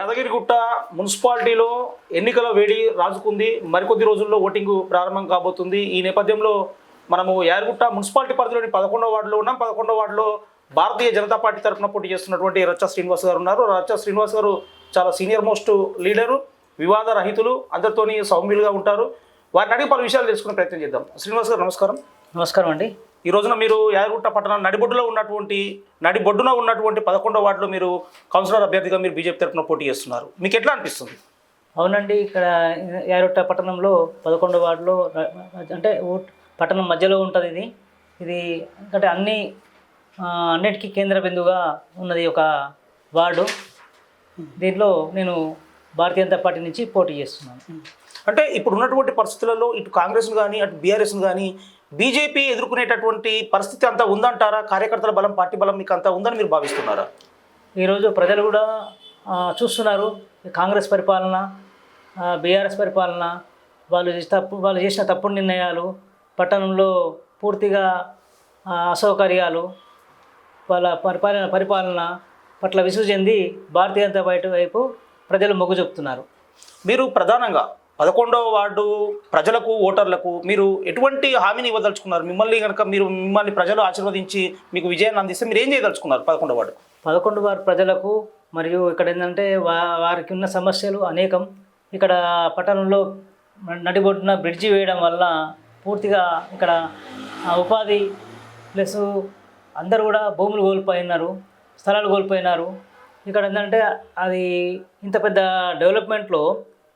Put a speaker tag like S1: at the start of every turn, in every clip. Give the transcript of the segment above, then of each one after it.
S1: యాదగిరిగుట్ట మున్సిపాలిటీలో ఎన్నికల వేడి రాజుకుంది. మరికొద్ది రోజుల్లో ఓటింగ్ ప్రారంభం కాబోతుంది. ఈ నేపథ్యంలో మనము యాదగిరిగుట్ట మున్సిపాలిటీ పరిధిలోని 11వ వార్డులో ఉన్నాం. 11వ వార్డులో భారతీయ జనతా పార్టీ తరఫున పోటీ చేస్తున్నటువంటి రచ్చ శ్రీనివాస్ గారు ఉన్నారు. రచ్చ శ్రీనివాస్ గారు చాలా సీనియర్ మోస్ట్ లీడరు, వివాద రహితులు, అందరితోని సౌమ్యులుగా ఉంటారు. వారిని అడిగి పలు విషయాలు తెలుసుకునే ప్రయత్నం చేద్దాం. శ్రీనివాస్ గారు నమస్కారం.
S2: నమస్కారం అండి.
S1: ఈ రోజున మీరు యాదగిరిగుట్ట పట్టణం నడిబొడ్డున ఉన్నటువంటి 11వ వార్డులో మీరు కౌన్సిలర్ అభ్యర్థిగా మీరు బీజేపీ తరఫున పోటీ చేస్తున్నారు. మీకు ఎట్లా అనిపిస్తుంది?
S2: అవునండి, ఇక్కడ యాదగిరిగుట్ట పట్టణంలో 11వ వార్డులో అంటే పట్టణం మధ్యలో ఉంటుంది. ఇది అంటే అన్నిటికీ కేంద్ర బిందువుగా ఉన్నది ఒక వార్డు. దీంట్లో నేను భారతీయ జనతా పార్టీ నుంచి పోటీ చేస్తున్నాను.
S1: అంటే ఇప్పుడు ఉన్నటువంటి పరిస్థితులలో ఇటు కాంగ్రెస్ను కానీ అటు బీఆర్ఎస్ను కానీ బీజేపీ ఎదుర్కొనేటటువంటి పరిస్థితి అంతా ఉందంటారా? కార్యకర్తల బలం, పార్టీ బలం మీకు అంతా ఉందని మీరు భావిస్తున్నారా?
S2: ఈరోజు ప్రజలు కూడా చూస్తున్నారు. కాంగ్రెస్ పరిపాలన, బీఆర్ఎస్ పరిపాలన, వాళ్ళు చేసిన తప్పుడు నిర్ణయాలు, పట్టణంలో పూర్తిగా అసౌకర్యాలు, వాళ్ళ పరిపాలన పట్ల విసుగు చెంది భారతీయ జనతా పార్టీ వైపు ప్రజలు మొగ్గు చూపుతున్నారు.
S1: మీరు ప్రధానంగా 11వ వార్డు ప్రజలకు, ఓటర్లకు మీరు ఎటువంటి హామీని ఇవ్వదలుచుకున్నారు? మిమ్మల్ని ప్రజలు ఆశీర్వదించి మీకు విజయాన్ని అందిస్తే మీరు ఏం చేయదలుచుకున్నారు? 11వ వార్డు
S2: 11వ వార్డు ప్రజలకు మరియు ఇక్కడ ఏంటంటే వారికి ఉన్న సమస్యలు అనేకం. ఇక్కడ పట్టణంలో నడిబొడ్డున బ్రిడ్జి వేయడం వల్ల పూర్తిగా ఇక్కడ ఉపాధి ప్లస్ అందరూ కూడా భూములు కోల్పోయినారు, స్థలాలు కోల్పోయినారు. ఇక్కడ ఏంటంటే అది ఇంత పెద్ద డెవలప్మెంట్లో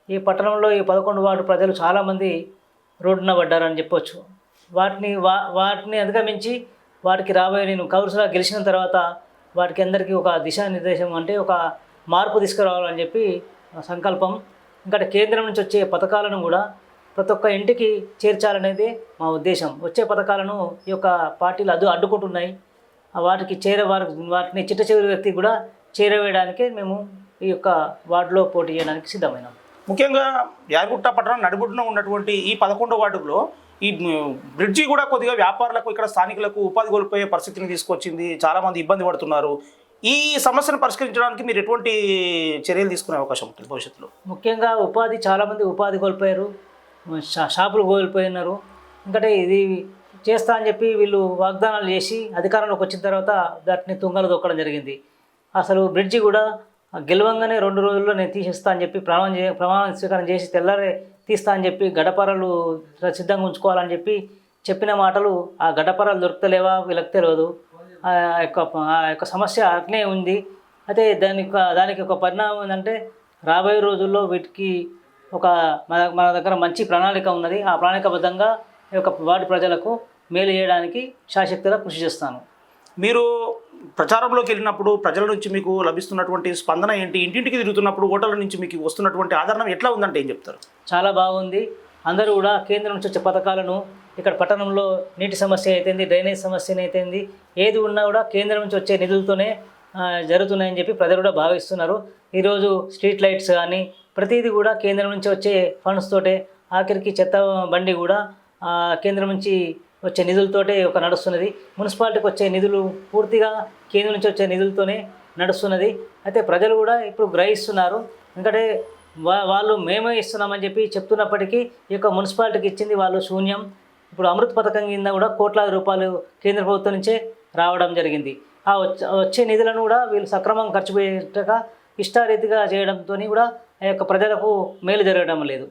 S2: ఈ పట్టణంలో ఈ 11వ వార్డు ప్రజలు చాలామంది రోడ్డున పడ్డారని చెప్పొచ్చు. వాటిని అధిగమించి వాటికి నేను కౌన్సిలర్గా గెలిచిన తర్వాత వాటికి అందరికీ ఒక దిశానిర్దేశం అంటే ఒక మార్పు తీసుకురావాలని చెప్పి సంకల్పం. ఇంకా కేంద్రం నుంచి వచ్చే పథకాలను కూడా ప్రతి ఒక్క ఇంటికి చేర్చాలనేది మా ఉద్దేశం. వచ్చే పథకాలను ఈ యొక్క పార్టీలు అడ్డుకుంటున్నాయి. వాటిని చిట్ట చివరి వ్యక్తికి కూడా చేరవేయడానికే మేము ఈ యొక్క వార్డులో పోటీ చేయడానికి సిద్ధమైనాం.
S1: ముఖ్యంగా యాదగిరిగుట్ట పట్టణం నడిబొడ్డున ఉన్నటువంటి ఈ 11వ వార్డులో ఈ బ్రిడ్జి కూడా కొద్దిగా వ్యాపారులకు, ఇక్కడ స్థానికులకు ఉపాధి కోల్పోయే పరిస్థితిని తీసుకొచ్చింది. చాలామంది ఇబ్బంది పడుతున్నారు. ఈ సమస్యను పరిష్కరించడానికి మీరు ఎటువంటి చర్యలు తీసుకునే అవకాశం ఉంటుంది భవిష్యత్తులో?
S2: ముఖ్యంగా చాలామంది ఉపాధి కోల్పోయారు, షాపులు కోల్పోయినారు. ఎందుకంటే ఇది చేస్తా అని చెప్పి వీళ్ళు వాగ్దానాలు చేసి అధికారంలోకి వచ్చిన తర్వాత దాటిని తుంగలు దొక్కడం జరిగింది. అసలు బ్రిడ్జి కూడా గెలవంగానే 2 రోజుల్లో నేను తీసేస్తా అని చెప్పి ప్రమాణ స్వీకారం చేసి తెల్లారే తీస్తా అని చెప్పి గడపరాలు సిద్ధంగా ఉంచుకోవాలని చెప్పిన మాటలు ఆ గడపరాలు దొరుకుతలేవా వీళ్ళకి తెలియదు. ఆ యొక్క సమస్య అట్నే ఉంది. అయితే దానికి ఒక పరిణామం ఏంటంటే రాబోయే రోజుల్లో వీటికి మన దగ్గర మంచి ప్రణాళిక ఉన్నది. ఆ ప్రణాళికబద్ధంగా ఈ యొక్క వార్డు ప్రజలకు మేలు చేయడానికి శాశక్తిగా కృషి చేస్తాను.
S1: మీరు ప్రచారంలోకి వెళ్ళినప్పుడు ప్రజల నుంచి మీకు లభిస్తున్నటువంటి స్పందన ఏంటి? ఇంటింటికి తిరుగుతున్నప్పుడు ఓటర్ల నుంచి మీకు వస్తున్నటువంటి ఆదరణ ఎట్లా ఉందంటే ఏం చెప్తారు?
S2: చాలా బాగుంది. అందరూ కూడా కేంద్రం నుంచి వచ్చే పథకాలను ఇక్కడ పట్టణంలో నీటి సమస్య అయితేంది, డ్రైనేజ్ సమస్య అయితేంది, ఏది ఉన్నా కూడా కేంద్రం నుంచి వచ్చే నిధులతోనే జరుగుతున్నాయని చెప్పి ప్రజలు కూడా భావిస్తున్నారు. ఈరోజు స్ట్రీట్ లైట్స్ కానీ ప్రతిదీ కూడా కేంద్రం నుంచి వచ్చే ఫండ్స్ తోటే, ఆఖరికి చెత్త బండి కూడా కేంద్రం నుంచి వచ్చే నిధులతోటే నడుస్తున్నది. మున్సిపాలిటీకి వచ్చే నిధులు పూర్తిగా కేంద్రం నుంచి వచ్చే నిధులతోనే నడుస్తున్నది. అయితే ప్రజలు కూడా ఇప్పుడు గ్రహిస్తున్నారు. ఎందుకంటే వాళ్ళు మేమే ఇస్తున్నామని చెప్పి చెప్తున్నప్పటికీ ఈ యొక్క మున్సిపాలిటీకి ఇచ్చింది వాళ్ళు శూన్యం. ఇప్పుడు అమృత్ పథకం కింద కూడా కోట్లాది రూపాయలు కేంద్ర ప్రభుత్వం నుంచే రావడం జరిగింది. ఆ వచ్చే నిధులను కూడా వీళ్ళు సక్రమంగా ఖర్చు పెట్టక ఇష్టారీతిగా చేయడంతో కూడా ఆ యొక్క ప్రజలకు మేలు జరగడం లేదు.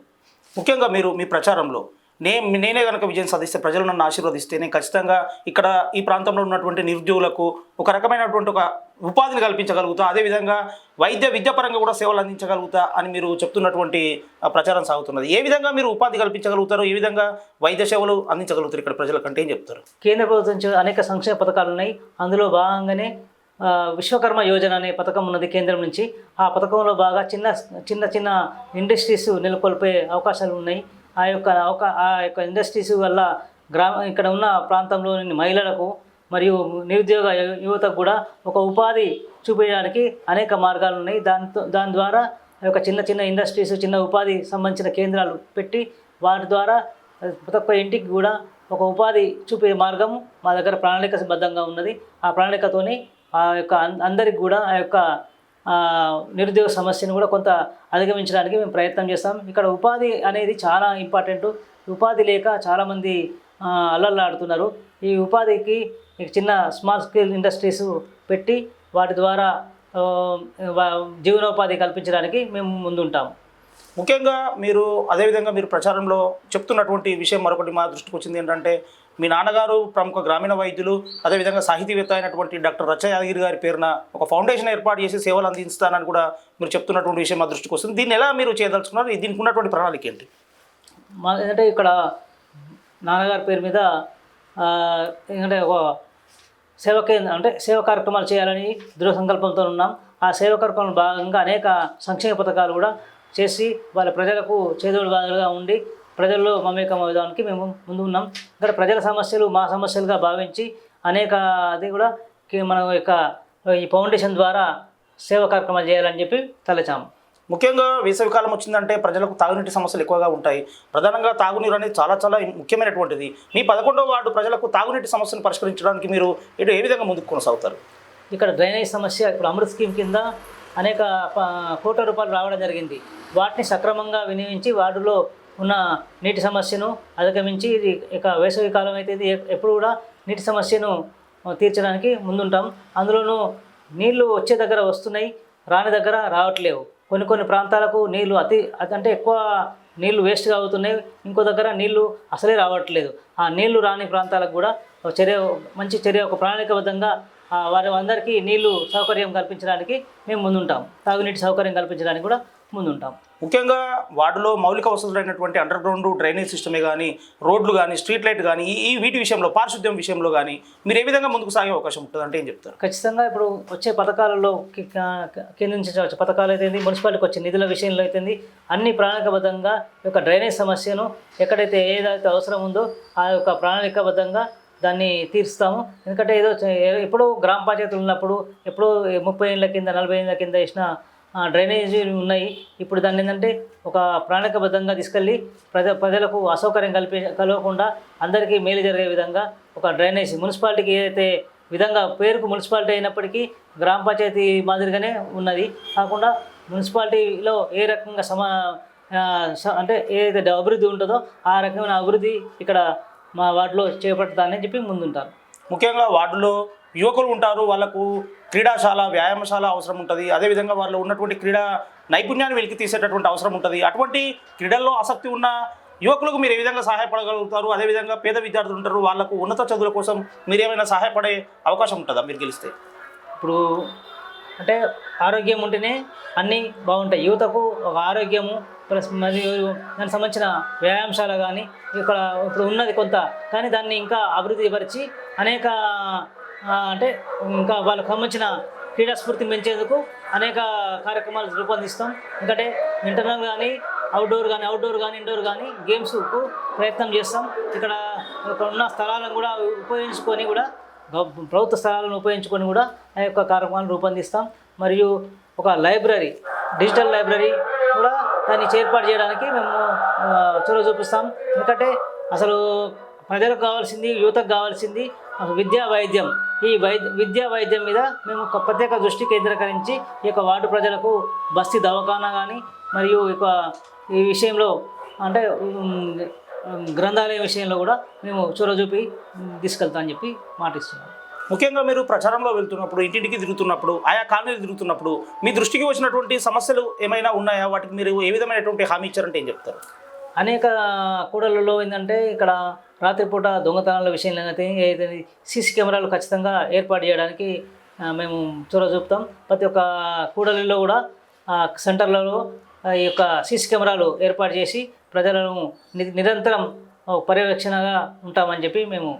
S1: ముఖ్యంగా మీరు మీ ప్రచారంలో నేనే కనుక విజయం సాధిస్తే, ప్రజలు నన్ను ఆశీర్వదిస్తే నేను ఖచ్చితంగా ఇక్కడ ఈ ప్రాంతంలో ఉన్నటువంటి నిరుద్యోగులకు ఒక రకమైనటువంటి ఒక ఉపాధిని కల్పించగలుగుతా, అదేవిధంగా విద్యాపరంగా కూడా సేవలు అందించగలుగుతా అని మీరు చెప్తున్నటువంటి ప్రచారం సాగుతున్నది. ఏ విధంగా మీరు ఉపాధి కల్పించగలుగుతారు? ఏ విధంగా వైద్య సేవలు అందించగలుగుతారు ఇక్కడ ప్రజలకంటే ఏం చెప్తారు?
S2: కేంద్ర ప్రభుత్వం నుంచి అనేక సంక్షేమ పథకాలు ఉన్నాయి. అందులో భాగంగానే విశ్వకర్మ యోజన అనే పథకం ఉన్నది కేంద్రం నుంచి. ఆ పథకంలో బాగా చిన్న ఇండస్ట్రీస్ నెలకొల్పే అవకాశాలు ఉన్నాయి. ఆ యొక్క ఇండస్ట్రీస్ వల్ల ఇక్కడ ఉన్న ప్రాంతంలోని మహిళలకు మరియు నిరుద్యోగ యువతకు కూడా ఒక ఉపాధి చూపించడానికి అనేక మార్గాలు ఉన్నాయి. దాని ద్వారా ఆ యొక్క చిన్న ఇండస్ట్రీస్, చిన్న ఉపాధి సంబంధించిన కేంద్రాలు పెట్టి వాటి ద్వారా ప్రతి ఒక్క ఇంటికి కూడా ఒక ఉపాధి చూపే మార్గం మా దగ్గర ప్రణాళికబద్ధంగా ఉన్నది. ఆ ప్రణాళికతోని ఆ యొక్క అందరికి కూడా ఆ యొక్క నిరుద్యోగ సమస్యను కూడా కొంత అధిగమించడానికి మేము ప్రయత్నం చేస్తాం. ఇక్కడ ఉపాధి అనేది చాలా ఇంపార్టెంట్. ఉపాధి లేక చాలామంది అల్లల్లాడుతున్నారు. ఈ ఉపాధికి చిన్న స్మాల్ స్కేల్ ఇండస్ట్రీస్ పెట్టి వాటి ద్వారా జీవనోపాధి కల్పించడానికి మేము ముందుంటాము.
S1: ముఖ్యంగా మీరు అదేవిధంగా మీరు ప్రచారంలో చెప్తున్నటువంటి విషయం మరొకటి మా దృష్టికి వచ్చింది ఏంటంటే, మీ నాన్నగారు ప్రముఖ గ్రామీణ వైద్యులు, అదేవిధంగా సాహితీవేత్త అయినటువంటి డాక్టర్ రచ్చ యాదగిరి గారి పేరున ఒక ఫౌండేషన్ ఏర్పాటు చేసి సేవలు అందిస్తానని కూడా మీరు చెప్తున్నటువంటి విషయం మా దృష్టికి వస్తుంది. దీన్ని ఎలా మీరు చేయదలుచుకున్నారు? దీనికి ఉన్నటువంటి ప్రణాళిక ఏంటి?
S2: ఏంటంటే ఇక్కడ నాన్నగారి పేరు మీద ఏంటంటే ఒక సేవ కేంద్రం అంటే సేవా కార్యక్రమాలు చేయాలని దృఢ సంకల్పంతో ఉన్నాం. ఆ సేవా కార్యక్రమంలో భాగంగా అనేక సంక్షేమ పథకాలు కూడా చేసి వాళ్ళ ప్రజలకు చేదోడు బాధలుగా ఉండి ప్రజల్లో మమేకమవడానికి మేము ముందు ఉన్నాం. ఇక్కడ ప్రజల సమస్యలు మా సమస్యలుగా భావించి అనేక అది కూడా మన యొక్క ఈ ఫౌండేషన్ ద్వారా సేవా కార్యక్రమాలు చేయాలని చెప్పి తలచాము.
S1: ముఖ్యంగా వేసవికాలం వచ్చిందంటే ప్రజలకు తాగునీటి సమస్యలు ఎక్కువగా ఉంటాయి. ప్రధానంగా తాగునీరు అనేది చాలా చాలా ముఖ్యమైనటువంటిది. మీ 11వ వార్డు ప్రజలకు తాగునీటి సమస్యను పరిష్కరించడానికి మీరు ఇటు ఏ విధంగా ముందుకు కొనసాగుతారు?
S2: ఇక్కడ డ్రైనేజ్ సమస్య ఇప్పుడు అమృత్ స్కీమ్ కింద అనేక కోట్ల రూపాయలు రావడం జరిగింది. వాటిని సక్రమంగా వినియోగించి వార్డులో ఉన్న నీటి సమస్యను అధిగమించి ఇది ఇక వేసవి కాలం అయితే ఎప్పుడు కూడా నీటి సమస్యను తీర్చడానికి ముందుంటాం. అందులోనూ నీళ్లు వచ్చే దగ్గర వస్తున్నాయి, రాని దగ్గర రావట్లేవు. కొన్ని ప్రాంతాలకు నీళ్లు అంటే ఎక్కువ నీళ్లు వేస్ట్గా అవుతున్నాయి, ఇంకో దగ్గర నీళ్లు అసలే రావట్లేదు. ఆ నీళ్లు రాని ప్రాంతాలకు కూడా మంచి చర్య ఒక ప్రణాళికబద్ధంగా వారి అందరికీ నీళ్లు సౌకర్యం కల్పించడానికి మేము ముందుంటాం. తాగునీటి సౌకర్యం కల్పించడానికి కూడా ముందుంటాం.
S1: ముఖ్యంగా వార్డులో మౌలిక వసతులైనటువంటి అండర్ గ్రౌండ్ డ్రైనేజ్ సిస్టమే కానీ, రోడ్లు కానీ, స్ట్రీట్ లైట్ కానీ, వీటి విషయంలో పారిశుద్ధ్యం విషయంలో కానీ మీరు ఏ విధంగా ముందుకు సాగే అవకాశం ఉంటుంది అంటే ఏం చెప్తారు?
S2: ఖచ్చితంగా ఇప్పుడు వచ్చే పథకాలలో కేంద్రీకరించే వచ్చే పథకాలు అయితే మున్సిపాలిటీకి వచ్చే నిధుల విషయంలో అయితే అన్ని ప్రణాళికబద్ధంగా యొక్క డ్రైనేజ్ సమస్యను ఎక్కడైతే ఏదైతే అవసరం ఉందో ఆ యొక్క ప్రణాళికబద్ధంగా దాన్ని తీరుస్తాము. ఎందుకంటే ఎప్పుడో గ్రామ పంచాయతీలు ఉన్నప్పుడు ఎప్పుడో 30 ఏళ్ళ కింద 40 ఏళ్ళ కింద వేసిన డ్రైనేజీ ఉన్నాయి. ఇప్పుడు దాన్ని ఏంటంటే ఒక ప్రణాళికబద్ధంగా తీసుకెళ్ళి ప్రజలకు అసౌకర్యం కలగకుండా అందరికీ మేలు జరిగే విధంగా ఒక డ్రైనేజీ మున్సిపాలిటీకి ఏదైతే విధంగా పేరుకు మున్సిపాలిటీ అయినప్పటికీ గ్రామ పంచాయతీ మాదిరిగానే ఉన్నది. కాకుండా మున్సిపాలిటీలో ఏ రకంగా అంటే ఏదైతే అభివృద్ధి ఉంటుందో ఆ రకమైన అభివృద్ధి ఇక్కడ మా వార్డులో చేపడతానని చెప్పి ముందుంటాను.
S1: ముఖ్యంగా వార్డులో యువకులు ఉంటారు, వాళ్ళకు క్రీడాశాల, వ్యాయామశాల అవసరం ఉంటుంది. అదేవిధంగా వాళ్ళు ఉన్నటువంటి క్రీడా నైపుణ్యాన్ని వెలికి తీసేటటువంటి అవసరం ఉంటుంది. అటువంటి క్రీడల్లో ఆసక్తి ఉన్న యువకులకు మీరు ఏ విధంగా సహాయపడగలుగుతారు? అదేవిధంగా పేద విద్యార్థులు ఉంటారు, వాళ్ళకు ఉన్నత చదువుల కోసం మీరు ఏమైనా సహాయపడే అవకాశం ఉంటుందా మీరు గెలిస్తే?
S2: ఇప్పుడు అంటే ఆరోగ్యం ఉంటేనే అన్నీ బాగుంటాయి. యువతకు ఒక ఆరోగ్యము ప్లస్ మరియు దానికి సంబంధించిన వ్యాయామశాల కానీ ఇప్పుడు ఉన్నది కొంత, కానీ దాన్ని ఇంకా అభివృద్ధి పరిచి అనేక అంటే ఇంకా వాళ్ళకు సంబంధించిన క్రీడా స్ఫూర్తిని పెంచేందుకు అనేక కార్యక్రమాలు రూపొందిస్తాం. ఎందుకంటే ఇంటర్నల్ కానీ అవుట్డోర్ కానీ ఇండోర్ కానీ గేమ్స్కు ప్రయత్నం చేస్తాం. ఇక్కడ ఉన్న స్థలాలను కూడా ఉపయోగించుకొని కూడా ప్రభుత్వ స్థలాలను ఉపయోగించుకొని కూడా ఆ యొక్క కార్యక్రమాలను రూపొందిస్తాం. మరియు ఒక లైబ్రరీ, డిజిటల్ లైబ్రరీ కూడా దాన్ని ఏర్పాటు చేయడానికి మేము చొరవ చూపిస్తాం. ఎందుకంటే అసలు ప్రజలకు కావాల్సింది, యువతకు కావాల్సింది విద్యా వైద్యం. ఈ విద్యా వైద్యం మీద మేము ఒక ప్రత్యేక దృష్టి కేంద్రీకరించి ఈ యొక్క వార్డు ప్రజలకు బస్తీ దవాఖానా కానీ మరియు ఈ విషయంలో అంటే గ్రంథాలయం విషయంలో కూడా మేము చొరవ చూపి తీసుకెళ్తామని చెప్పి మాటిస్తున్నాం.
S1: ముఖ్యంగా మీరు ప్రచారంలో వెళ్తున్నప్పుడు, ఇంటింటికి తిరుగుతున్నప్పుడు, ఆయా కాలనీలు తిరుగుతున్నప్పుడు మీ దృష్టికి వచ్చినటువంటి సమస్యలు ఏమైనా ఉన్నాయా? వాటికి మీరు ఏ విధమైనటువంటి హామీ ఇచ్చారంటే ఏం చెప్తారు?
S2: అనేక కూడళ్ళలో ఏంటంటే ఇక్కడ రాత్రిపూట దొంగతనాల విషయంలో అయితే సీసీ కెమెరాలు ఖచ్చితంగా ఏర్పాటు చేయడానికి మేము చొరవ చూపుతాం. ప్రతి ఒక్క కూడలిలో కూడా సెంటర్లలో ఈ యొక్క సీసీ కెమెరాలు ఏర్పాటు చేసి ప్రజలను నిరంతరం పర్యవేక్షణగా ఉంటామని చెప్పి మేము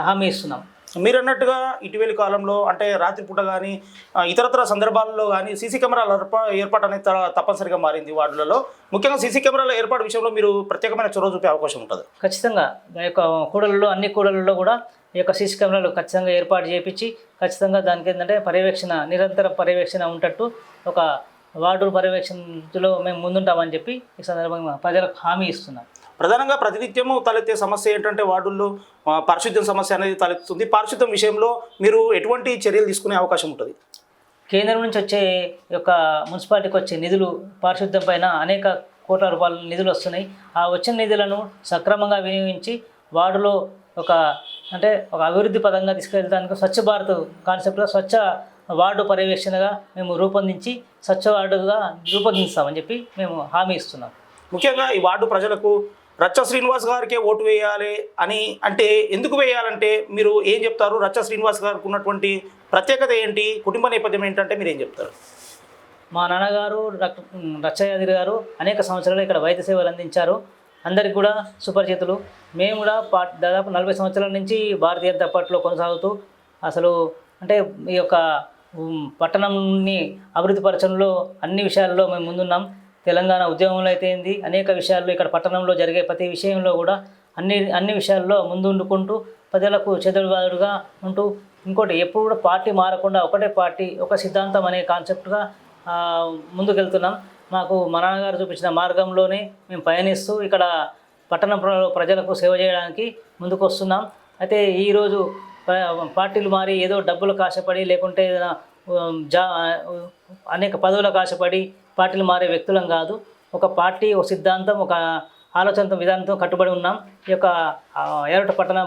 S2: హామీ ఇస్తున్నాం.
S1: మీరు అన్నట్టుగా ఇటీవలి కాలంలో అంటే రాత్రిపూట కానీ ఇతరత్ర సందర్భాల్లో కానీ సీసీ కెమెరాల ఏర్పాటు అనేది తప్పనిసరిగా మారింది వార్డులలో. ముఖ్యంగా సీసీ కెమెరాల ఏర్పాటు విషయంలో మీరు ప్రత్యేకమైన చొరవ చూపే అవకాశం ఉంటుంది.
S2: ఖచ్చితంగా ఈ యొక్క కూడలలో అన్ని కూడలలో కూడా ఈ యొక్క సీసీ కెమెరాలు ఖచ్చితంగా ఏర్పాటు చేయించి ఖచ్చితంగా దానికి ఏంటంటే నిరంతర పర్యవేక్షణ ఉంటట్టు ఒక వార్డు పర్యవేక్షణలో మేము ముందుంటామని చెప్పి ఈ సందర్భంగా ప్రజలకు హామీ ఇస్తున్నాం.
S1: ప్రధానంగా ప్రతినిత్యము తలెత్తే సమస్య ఏంటంటే వార్డుల్లో పారిశుద్ధ్యం సమస్య అనేది తలెత్తుతుంది. పారిశుద్ధ్యం విషయంలో మీరు ఎటువంటి చర్యలు తీసుకునే అవకాశం ఉంటుంది?
S2: కేంద్రం నుంచి వచ్చే యొక్క మున్సిపాలిటీకి వచ్చే నిధులు పారిశుద్ధ్యం పైన అనేక కోట్ల రూపాయల నిధులు వస్తున్నాయి. ఆ వచ్చిన నిధులను సక్రమంగా వినియోగించి వార్డులో ఒక ఒక అభివృద్ధి పదంగా తీసుకెళ్ళడానికి స్వచ్ఛ భారత్ కాన్సెప్ట్లో స్వచ్ఛ వార్డు పర్యవేక్షణగా మేము రూపొందించి స్వచ్ఛ వార్డుగా రూపొందిస్తామని చెప్పి మేము హామీ ఇస్తున్నాం.
S1: ముఖ్యంగా ఈ వార్డు ప్రజలకు రచ్చ శ్రీనివాస్ గారికే ఓటు వేయాలి అని అంటే ఎందుకు వేయాలంటే మీరు ఏం చెప్తారు? రచ్చ శ్రీనివాస్ గారికి ఉన్నటువంటి ప్రత్యేకత ఏంటి, కుటుంబ నేపథ్యం ఏంటంటే మీరు ఏం చెప్తారు?
S2: మా నాన్నగారు రచ్చయాదిరి గారు అనేక సంవత్సరాలు ఇక్కడ వైద్య సేవలు అందించారు. అందరికి కూడా సుపరిచితులు. మేము కూడా దాదాపు 40 సంవత్సరాల నుంచి భారతీయ జనతా పార్టీలో కొనసాగుతూ అసలు ఈ యొక్క పట్టణంని అభివృద్ధి పరచడంలో అన్ని విషయాల్లో మేము ముందున్నాం. తెలంగాణ ఉద్యమంలో అయితే ఏంది, అనేక విషయాల్లో ఇక్కడ పట్టణంలో జరిగే ప్రతి విషయంలో కూడా అన్ని విషయాల్లో ముందుండుకుంటూ ప్రజలకు చెదురువాదుడుగా ఉంటూ, ఇంకోటి ఎప్పుడు కూడా పార్టీ మారకుండా ఒకటే పార్టీ ఒక సిద్ధాంతం అనే కాన్సెప్ట్గా ముందుకెళ్తున్నాం. మాకు మా నాన్నగారు చూపించిన మార్గంలోనే మేము పయనిస్తూ ఇక్కడ పట్టణ ప్రజలకు సేవ చేయడానికి ముందుకు వస్తున్నాం. అయితే ఈరోజు పార్టీలు మారి ఏదో డబ్బులకు ఆశపడి లేకుంటే ఏదైనా అనేక పదవులకు ఆశపడి పార్టీలు మారే వ్యక్తులం కాదు. ఒక పార్టీ, ఒక సిద్ధాంతం, ఒక ఆలోచనతో విధానంతో కట్టుబడి ఉన్నాం. ఈ యొక్క ఏరట పట్టణ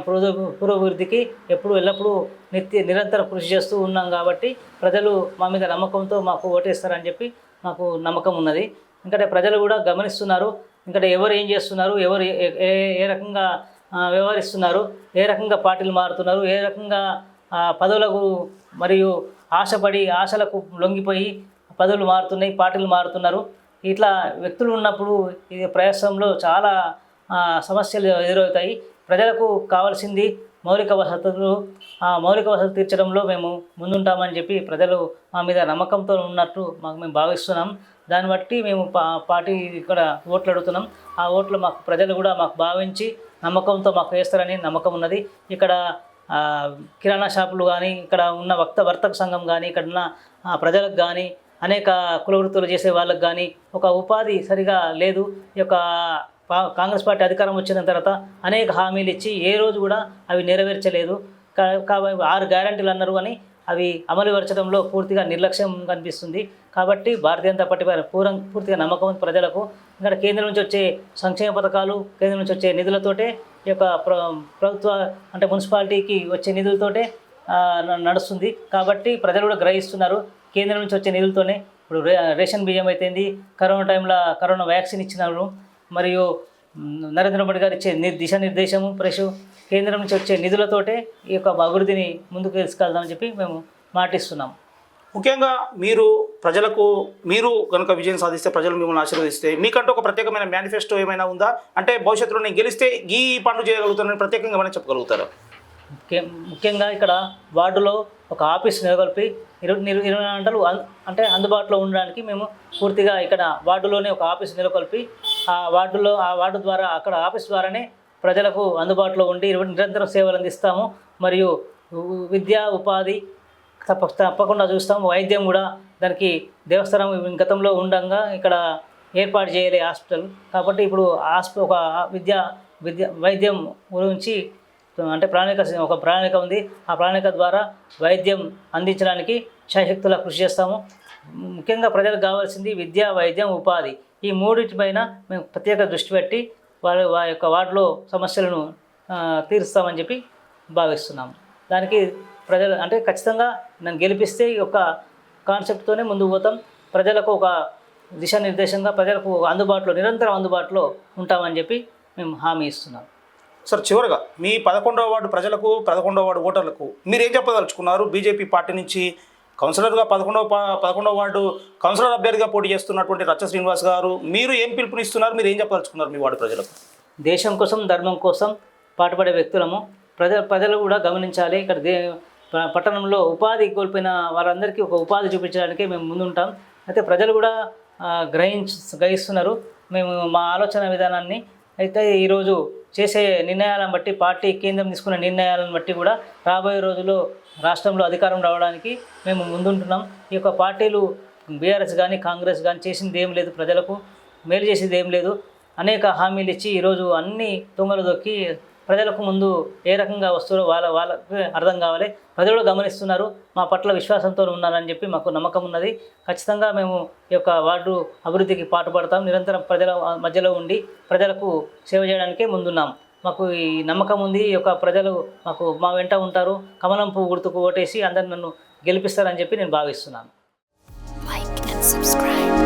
S2: పురోభివృద్ధికి ఎల్లప్పుడూ నిరంతరం కృషి చేస్తూ ఉన్నాం. కాబట్టి ప్రజలు మా మీద నమ్మకంతో మాకు ఓటేస్తారని చెప్పి మాకు నమ్మకం ఉన్నది. ఎందుకంటే ప్రజలు కూడా గమనిస్తున్నారు. ఎందుకంటే ఎవరు ఏం చేస్తున్నారు, ఎవరు ఏ రకంగా వ్యవహరిస్తున్నారు, ఏ రకంగా పార్టీలు మారుతున్నారు, ఏ రకంగా పదవులకు మరియు ఆశలకు లొంగిపోయి పదవులు మారుతున్నాయి, పార్టీలు మారుతున్నారు. ఇట్లా వ్యక్తులు ఉన్నప్పుడు ఇది ప్రయాసంలో చాలా సమస్యలు ఎదురవుతాయి. ప్రజలకు కావాల్సింది మౌలిక వసతులు. ఆ మౌలిక వసతులు తీర్చడంలో మేము ముందుంటామని చెప్పి ప్రజలు మా మీద నమ్మకంతో ఉన్నట్టు మేము భావిస్తున్నాం. దాన్ని బట్టి మేము పార్టీ ఇక్కడ ఓట్లు అడుగుతున్నాం. ఆ ఓట్లు ప్రజలు కూడా మాకు భావించి నమ్మకంతో మాకు వేస్తారని నమ్మకం ఉన్నది. ఇక్కడ కిరాణా షాపులు కానీ, ఇక్కడ ఉన్న వర్తక సంఘం కానీ, ఇక్కడ ఉన్న ప్రజలకు కానీ, అనేక కుల వృత్తులు చేసే వాళ్ళకు కానీ ఒక ఉపాధి సరిగా లేదు. ఈ యొక్క కాంగ్రెస్ పార్టీ అధికారం వచ్చిన తర్వాత అనేక హామీలు ఇచ్చి ఏ రోజు కూడా అవి నెరవేర్చలేదు. కాబట్టి 6 గ్యారంటీలు అన్నారు కానీ అవి అమలుపరచడంలో పూర్తిగా నిర్లక్ష్యం కనిపిస్తుంది. కాబట్టి భారతీయ జనతా పార్టీ పూర్తిగా నమ్మకం ప్రజలకు. ఇక్కడ కేంద్రం నుంచి వచ్చే సంక్షేమ పథకాలు, కేంద్రం నుంచి వచ్చే నిధులతోటే ఈ యొక్క ప్రభుత్వ మున్సిపాలిటీకి వచ్చే నిధులతోటే నడుస్తుంది. కాబట్టి ప్రజలు కూడా గ్రహిస్తున్నారు. కేంద్రం నుంచి వచ్చే నిధులతోనే ఇప్పుడు రేషన్ బియ్యం అయితేంది, కరోనా టైంలో కరోనా వ్యాక్సిన్ ఇచ్చినారు, మరియు నరేంద్ర మోడీ గారు ఇచ్చే దిశానిర్దేశము కేంద్రం నుంచి వచ్చే నిధులతోటే ఈ యొక్క అభివృద్ధిని ముందుకు తీసుకెళ్దామని చెప్పి మేము మాటిస్తున్నాం.
S1: ముఖ్యంగా మీరు కనుక విజయం సాధిస్తే, ప్రజలు మిమ్మల్ని ఆశీర్వదిస్తే మీకంటూ ఒక ప్రత్యేకమైన మేనిఫెస్టో ఏమైనా ఉందా? అంటే భవిష్యత్తులో నేను గెలిస్తే ఈ పనులు చేయగలుగుతానని ప్రత్యేకంగా ఏమైనా చెప్పగలుగుతారా?
S2: ముఖ్యంగా ఇక్కడ వార్డులో ఒక ఆఫీస్ నెలకొల్పి 24 గంటలు అందుబాటులో ఉండడానికి మేము పూర్తిగా ఇక్కడ వార్డులోనే ఒక ఆఫీస్ నెలకొల్పి ఆ వార్డు ద్వారా అక్కడ ఆఫీస్ ద్వారానే ప్రజలకు అందుబాటులో ఉండి నిరంతరం సేవలు అందిస్తాము. మరియు విద్యా ఉపాధి తప్పకుండా చూస్తాము. వైద్యం కూడా దానికి దేవస్థానం గతంలో ఉండగా ఇక్కడ ఏర్పాటు చేయలే హాస్పిటల్. కాబట్టి ఇప్పుడు ఒక వైద్యం గురించి ఒక ప్రణాళిక ఉంది. ఆ ప్రణాళిక ద్వారా వైద్యం అందించడానికి శాయశక్తులా కృషి చేస్తాము. ముఖ్యంగా ప్రజలకు కావాల్సింది విద్య, వైద్యం, ఉపాధి. ఈ మూడింటిపైన మేము ప్రత్యేక దృష్టి పెట్టి వారి యొక్క వార్డులో సమస్యలను తీరుస్తామని చెప్పి భావిస్తున్నాము. దానికి ప్రజలు ఖచ్చితంగా నన్ను గెలిపిస్తే ఈ యొక్క కాన్సెప్ట్తోనే ముందుకు పోతాం. ప్రజలకు ఒక దిశానిర్దేశంగా, ప్రజలకు నిరంతరం అందుబాటులో ఉంటామని చెప్పి మేము హామీ ఇస్తున్నాం.
S1: సార్, చివరిగా మీ 11వ వార్డు ప్రజలకు, 11వ వార్డు ఓటర్లకు మీరు ఏం చెప్పదలుచుకున్నారు? బీజేపీ పార్టీ నుంచి కౌన్సిలర్గా 11వ వార్డు కౌన్సిలర్ అభ్యర్థిగా పోటీ చేస్తున్నటువంటి రచ్చ శ్రీనివాస్ గారు, మీరు ఏం పిలుపునిస్తున్నారు? మీరు ఏం చెప్పదలుచుకున్నారు మీ వార్డు ప్రజలకు?
S2: దేశం కోసం, ధర్మం కోసం పాటుపడే వ్యక్తులము. ప్రజలు కూడా గమనించాలి. ఇక్కడ పట్టణంలో ఉపాధి కోల్పోయిన వారందరికీ ఒక ఉపాధి చూపించడానికి మేము ముందుంటాం. అయితే ప్రజలు కూడా గ్రహిస్తున్నారు మేము మా ఆలోచన విధానాన్ని. అయితే ఈరోజు చేసే నిర్ణయాలను బట్టి, పార్టీ కేంద్రం తీసుకున్న నిర్ణయాలను బట్టి కూడా రాబోయే రోజుల్లో రాష్ట్రంలో అధికారం రావడానికి మేము ముందుంటున్నాం. ఈ యొక్క పార్టీలు బీఆర్ఎస్ కానీ, కాంగ్రెస్ కానీ చేసింది ఏం లేదు, ప్రజలకు మేలు చేసింది ఏం లేదు. అనేక హామీలు ఇచ్చి ఈరోజు అన్ని తుంగలు దొక్కి ప్రజలకు ముందు ఏ రకంగా వస్తారో వాళ్ళకి అర్థం కావాలి. ప్రజలు గమనిస్తున్నారు, మా పట్ల విశ్వాసంతో ఉన్నారని చెప్పి మాకు నమ్మకం ఉన్నది. ఖచ్చితంగా మేము ఈ యొక్క వార్డు అభివృద్ధికి పాటుపడతాం. నిరంతరం ప్రజల మధ్యలో ఉండి ప్రజలకు సేవ చేయడానికే ముందున్నాం. మాకు ఈ నమ్మకం ఉంది. ఈ యొక్క ప్రజలు మా వెంట ఉంటారు. కమలం పువ్వు గుర్తుకు ఓటేసి అందరు నన్ను గెలిపిస్తారని చెప్పి నేను భావిస్తున్నాను.
S3: Like and subscribe.